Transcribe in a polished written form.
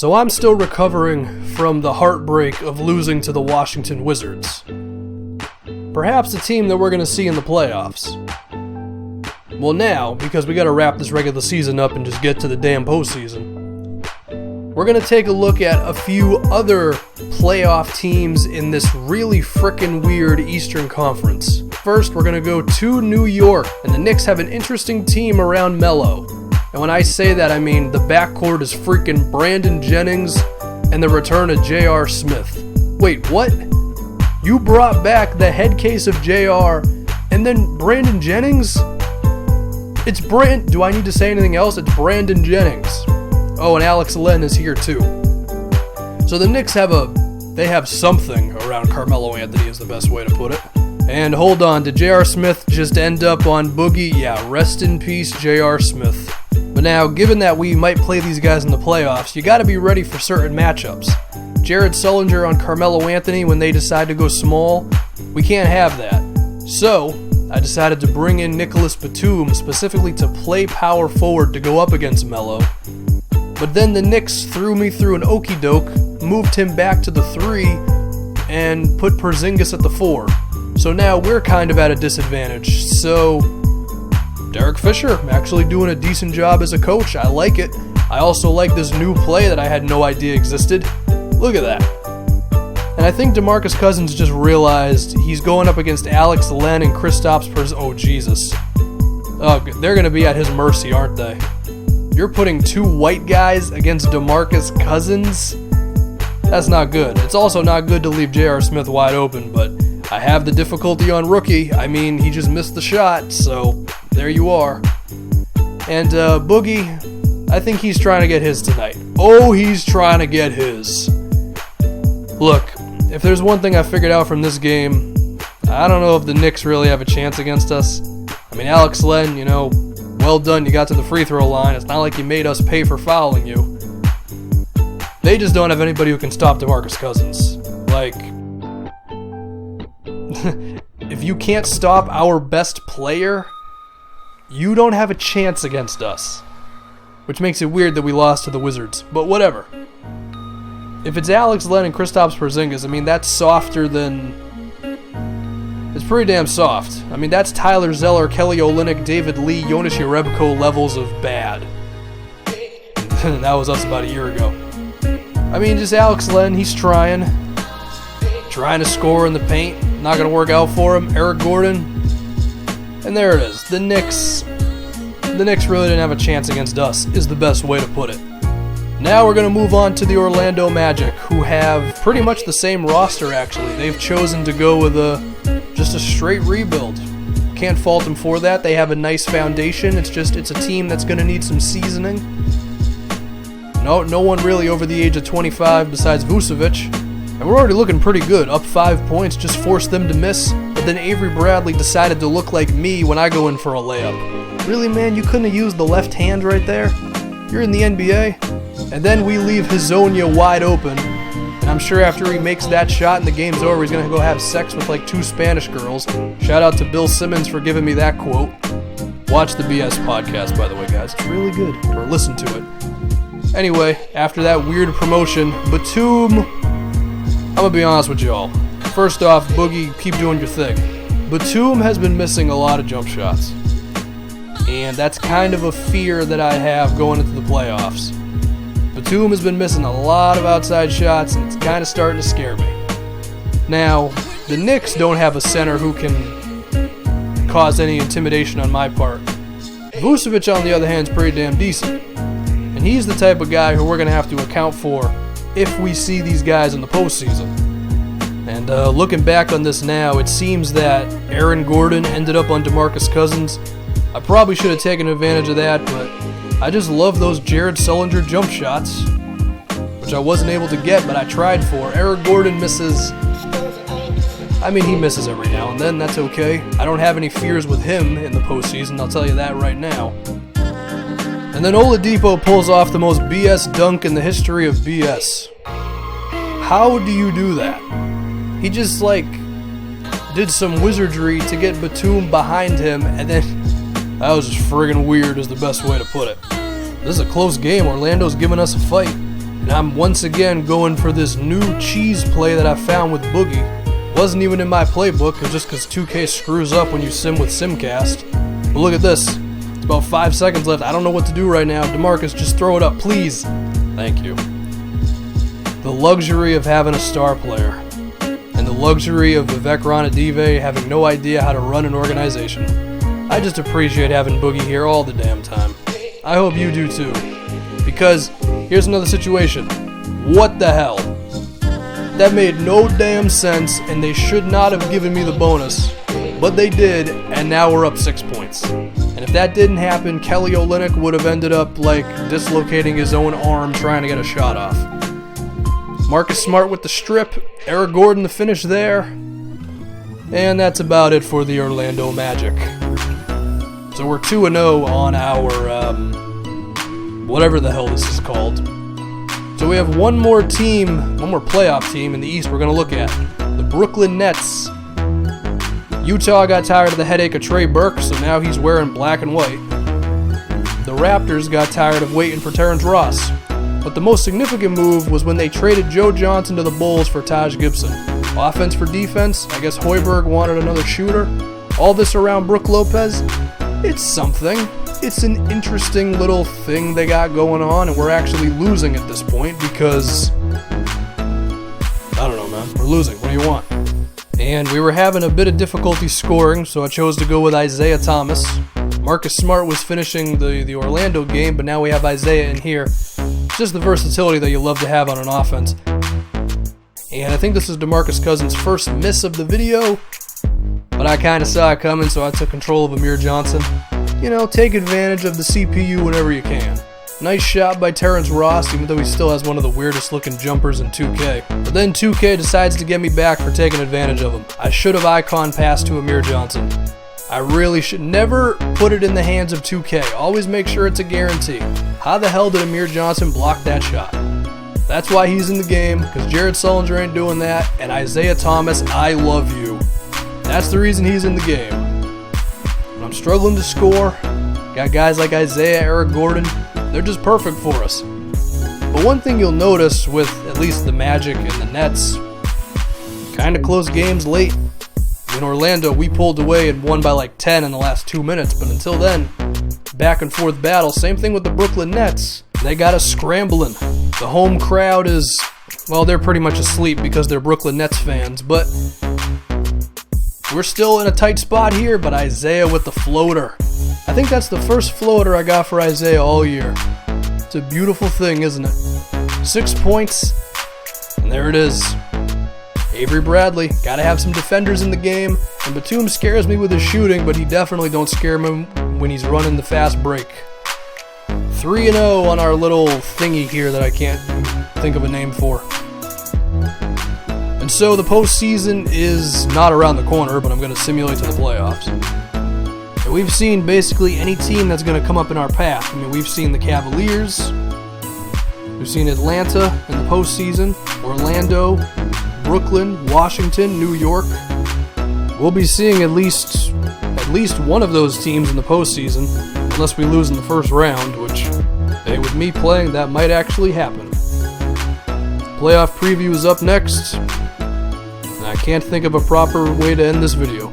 So I'm still recovering from the heartbreak of losing to the Washington Wizards. Perhaps a team that we're going to see in the playoffs. Well now, because we got to wrap this regular season up and just get to the damn postseason, we're going to take a look at a few other playoff teams in this really frickin' weird Eastern Conference. First, we're going to go to New York, and the Knicks have an interesting team around Melo. And when I say that, I mean the backcourt is freaking Brandon Jennings and the return of J.R. Smith. Wait, what? You brought back the head case of J.R. and then Brandon Jennings? Do I need to say anything else? It's Brandon Jennings. Oh, and Alex Len is here too. So the Knicks have something around Carmelo Anthony is the best way to put it. And hold on, did J.R. Smith just end up on Boogie? Yeah, rest in peace, J.R. Smith. But now, given that we might play these guys in the playoffs, you gotta be ready for certain matchups. Jared Sullinger on Carmelo Anthony when they decide to go small, we can't have that. So, I decided to bring in Nicholas Batum specifically to play power forward to go up against Melo. But then the Knicks threw me through an okie doke, moved him back to the 3, and put Porzingis at the 4. So now we're kind of at a disadvantage. So, Derek Fisher actually doing a decent job as a coach. I like it. I also like this new play that I had no idea existed. Look at that. And I think DeMarcus Cousins just realized he's going up against Alex Len and Kristaps Porzingis. Oh, Jesus. Oh, they're going to be at his mercy, aren't they? You're putting two white guys against DeMarcus Cousins? That's not good. It's also not good to leave J.R. Smith wide open, but I have the difficulty on rookie. I mean, he just missed the shot, so there you are. And Boogie, I think he's trying to get his tonight. Oh, he's trying to get his. Look, if there's one thing I figured out from this game, I don't know if the Knicks really have a chance against us. I mean, Alex Len, well done, you got to the free throw line. It's not like you made us pay for fouling you. They just don't have anybody who can stop DeMarcus Cousins. Like, if you can't stop our best player, you don't have a chance against us. Which makes it weird that we lost to the Wizards, but whatever. If it's Alex Len and Kristaps Porzingis, I mean, that's softer than... It's pretty damn soft. I mean, that's Tyler Zeller, Kelly Olynyk, David Lee, Jonas Jerebko levels of bad. That was us about a year ago. I mean, just Alex Len, he's trying to score in the paint. Not going to work out for him. Eric Gordon. And there it is. The Knicks really didn't have a chance against us, is the best way to put it. Now we're going to move on to the Orlando Magic, who have pretty much the same roster, actually. They've chosen to go with just a straight rebuild. Can't fault them for that. They have a nice foundation. It's a team that's going to need some seasoning. No one really over the age of 25 besides Vucevic. And we're already looking pretty good. Up 5 points, just forced them to miss. But then Avery Bradley decided to look like me when I go in for a layup. Really, man, you couldn't have used the left hand right there? You're in the NBA. And then we leave Hazonia wide open. And I'm sure after he makes that shot and the game's over, he's going to go have sex with like 2 Spanish girls. Shout out to Bill Simmons for giving me that quote. Watch the BS podcast, by the way, guys. It's really good. Or listen to it. Anyway, after that weird promotion, Batum, I'm going to be honest with y'all. First off, Boogie, keep doing your thing. Batum has been missing a lot of jump shots. And that's kind of a fear that I have going into the playoffs. Batum has been missing a lot of outside shots, and it's kind of starting to scare me. Now, the Knicks don't have a center who can cause any intimidation on my part. Vucevic, on the other hand, is pretty damn decent. And he's the type of guy who we're going to have to account for if we see these guys in the postseason. And looking back on this now, it seems that Aaron Gordon ended up on DeMarcus Cousins. I probably should have taken advantage of that, but I just love those Jared Sullinger jump shots, which I wasn't able to get, but I tried for. Aaron Gordon misses. I mean, he misses every now and then. That's okay. I don't have any fears with him in the postseason, I'll tell you that right now. And then Oladipo pulls off the most BS dunk in the history of BS. How do you do that? He just, did some wizardry to get Batum behind him, and then that was just friggin' weird is the best way to put it. This is a close game. Orlando's giving us a fight. And I'm once again going for this new cheese play that I found with Boogie. Wasn't even in my playbook, just because 2K screws up when you sim with Simcast. But look at this. It's about 5 seconds left. I don't know what to do right now. DeMarcus, just throw it up, please. Thank you. The luxury of having a star player. And the luxury of Vivek Ranadive having no idea how to run an organization. I just appreciate having Boogie here all the damn time. I hope you do too. Because, here's another situation. What the hell? That made no damn sense, and they should not have given me the bonus. But they did, and now we're up 6 points. And if that didn't happen, Kelly Olynyk would have ended up, dislocating his own arm trying to get a shot off. Marcus Smart with the strip, Eric Gordon the finish there. And that's about it for the Orlando Magic. So we're 2-0 on our, whatever the hell this is called. So we have one more playoff team in the East we're going to look at. The Brooklyn Nets. Utah got tired of the headache of Trey Burke, so now he's wearing black and white. The Raptors got tired of waiting for Terrence Ross. But the most significant move was when they traded Joe Johnson to the Bulls for Taj Gibson. Offense for defense, I guess Hoiberg wanted another shooter. All this around Brook Lopez, it's something. It's an interesting little thing they got going on, and we're actually losing at this point because, I don't know, man. We're losing. What do you want? And we were having a bit of difficulty scoring, so I chose to go with Isaiah Thomas. Marcus Smart was finishing the Orlando game, but now we have Isaiah in here. It's just the versatility that you love to have on an offense. And I think this is DeMarcus Cousins' first miss of the video, but I kind of saw it coming, so I took control of Amir Johnson. You know, take advantage of the CPU whenever you can. Nice shot by Terrence Ross, even though he still has one of the weirdest looking jumpers in 2K. But then 2K decides to get me back for taking advantage of him. I should have icon passed to Amir Johnson. I really should never put it in the hands of 2K. Always make sure it's a guarantee. How the hell did Amir Johnson block that shot? That's why he's in the game, because Jared Sullinger ain't doing that, and Isaiah Thomas, I love you. That's the reason he's in the game. I'm struggling to score. Got guys like Isaiah, Eric Gordon. They're just perfect for us. But one thing you'll notice with at least the Magic and the Nets, kind of close games late. In Orlando, we pulled away and won by 10 in the last 2 minutes. But until then, back and forth battle. Same thing with the Brooklyn Nets. They got us scrambling. The home crowd is, well, they're pretty much asleep because they're Brooklyn Nets fans. But we're still in a tight spot here, but Isaiah with the floater. I think that's the first floater I got for Isaiah all year. It's a beautiful thing, isn't it? 6 points, and there it is. Avery Bradley, gotta have some defenders in the game, and Batum scares me with his shooting, but he definitely don't scare me when he's running the fast break. 3-0 on our little thingy here that I can't think of a name for. And so the postseason is not around the corner, but I'm going to simulate to the playoffs. And we've seen basically any team that's going to come up in our path. I mean, we've seen the Cavaliers, we've seen Atlanta in the postseason, Orlando, Brooklyn, Washington, New York. We'll be seeing at least one of those teams in the postseason, unless we lose in the first round, which, hey, with me playing, that might actually happen. Playoff preview is up next. I can't think of a proper way to end this video.